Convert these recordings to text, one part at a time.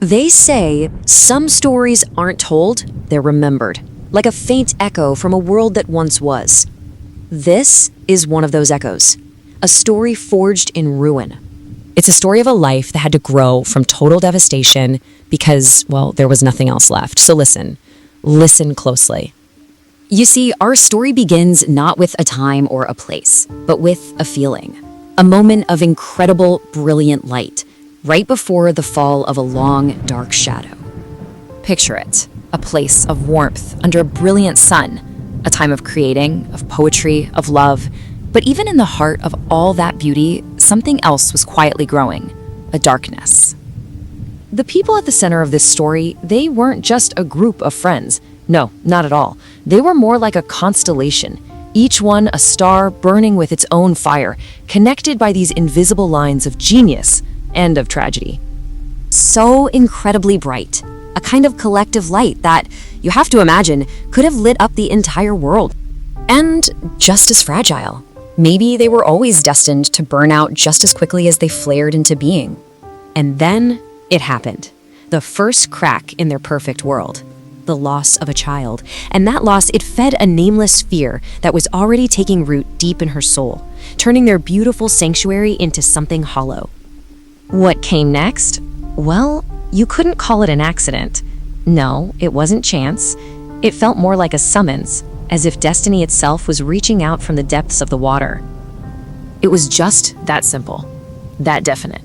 They say some stories aren't told, they're remembered, like a faint echo from a world that once was. This is one of those echoes, a story forged in ruin. It's a story of a life that had to grow from total devastation because, well, there was nothing else left. So listen closely. You see, our story begins not with a time or a place, but with a feeling, a moment of incredible, brilliant light, right before the fall of a long, dark shadow. Picture it, a place of warmth under a brilliant sun, a time of creating, of poetry, of love. But even in the heart of all that beauty, something else was quietly growing, a darkness. The people at the center of this story, they weren't just a group of friends. No, not at all. They were more like a constellation, each one a star burning with its own fire, connected by these invisible lines of genius and of tragedy. So incredibly bright, a kind of collective light that, you have to imagine, could have lit up the entire world. And just as fragile. Maybe they were always destined to burn out just as quickly as they flared into being. And then it happened. The first crack in their perfect world. The loss of a child. And that loss, it fed a nameless fear that was already taking root deep in her soul, turning their beautiful sanctuary into something hollow. What came next? Well, you couldn't call it an accident. No, it wasn't chance. It felt more like a summons, as if destiny itself was reaching out from the depths of the water. It was just that simple, that definite.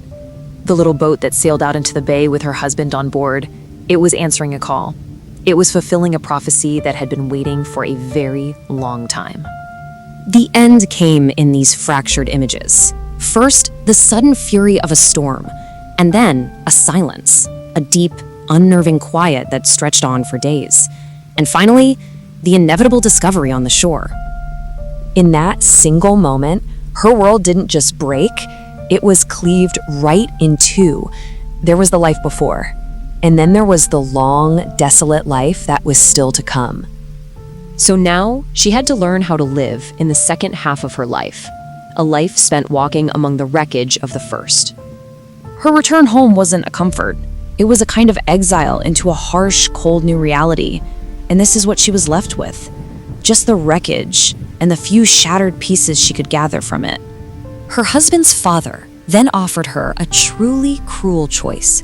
The little boat that sailed out into the bay with her husband on board, it was answering a call. It was fulfilling a prophecy that had been waiting for a very long time. The end came in these fractured images. First, the sudden fury of a storm, and then a silence, a deep, unnerving quiet that stretched on for days. And finally, the inevitable discovery on the shore. In that single moment, her world didn't just break, it was cleaved right in two. There was the life before, and then there was the long, desolate life that was still to come. So now, she had to learn how to live in the second half of her life, a life spent walking among the wreckage of the first. Her return home wasn't a comfort. It was a kind of exile into a harsh, cold new reality. And this is what she was left with. Just the wreckage and the few shattered pieces she could gather from it. Her husband's father then offered her a truly cruel choice.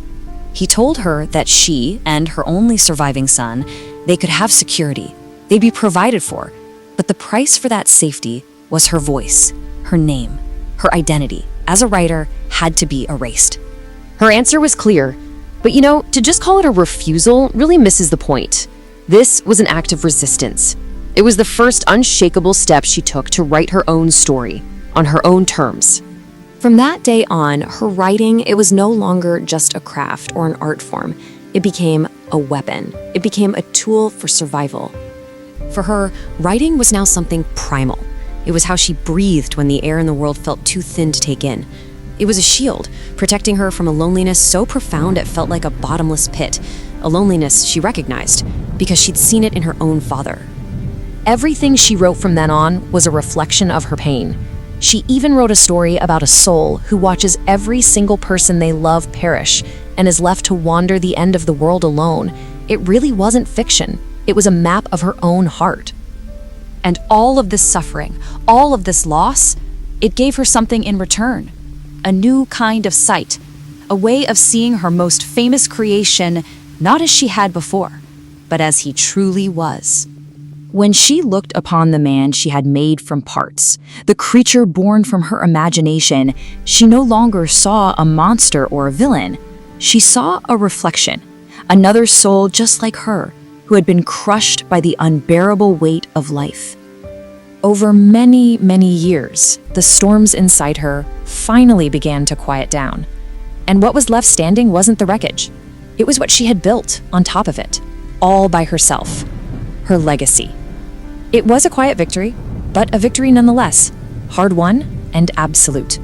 He told her that she and her only surviving son, they could have security. They'd be provided for. But the price for that safety was her voice, her name, her identity as a writer had to be erased. Her answer was clear, but to just call it a refusal really misses the point. This was an act of resistance. It was the first unshakable step she took to write her own story, on her own terms. From that day on, her writing, it was no longer just a craft or an art form. It became a weapon. It became a tool for survival. For her, writing was now something primal. It was how she breathed when the air in the world felt too thin to take in. It was a shield, protecting her from a loneliness so profound it felt like a bottomless pit, a loneliness she recognized because she'd seen it in her own father. Everything she wrote from then on was a reflection of her pain. She even wrote a story about a soul who watches every single person they love perish and is left to wander the end of the world alone. It really wasn't fiction. It was a map of her own heart. And all of this suffering, all of this loss, it gave her something in return. A new kind of sight, a way of seeing her most famous creation not as she had before, but as he truly was. When she looked upon the man she had made from parts, the creature born from her imagination, she no longer saw a monster or a villain. She saw a reflection, another soul just like her, who had been crushed by the unbearable weight of life. Over many, many years, the storms inside her finally began to quiet down. And what was left standing wasn't the wreckage. It was what she had built on top of it, all by herself. Her legacy. It was a quiet victory, but a victory nonetheless, hard-won and absolute.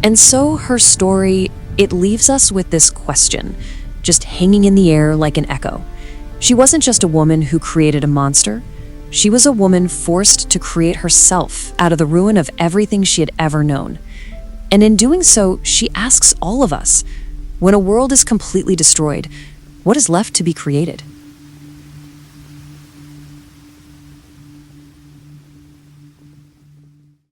And so her story, it leaves us with this question, just hanging in the air like an echo. She wasn't just a woman who created a monster. She was a woman forced to create herself out of the ruin of everything she had ever known. And in doing so, she asks all of us, When a world is completely destroyed, what is left to be created?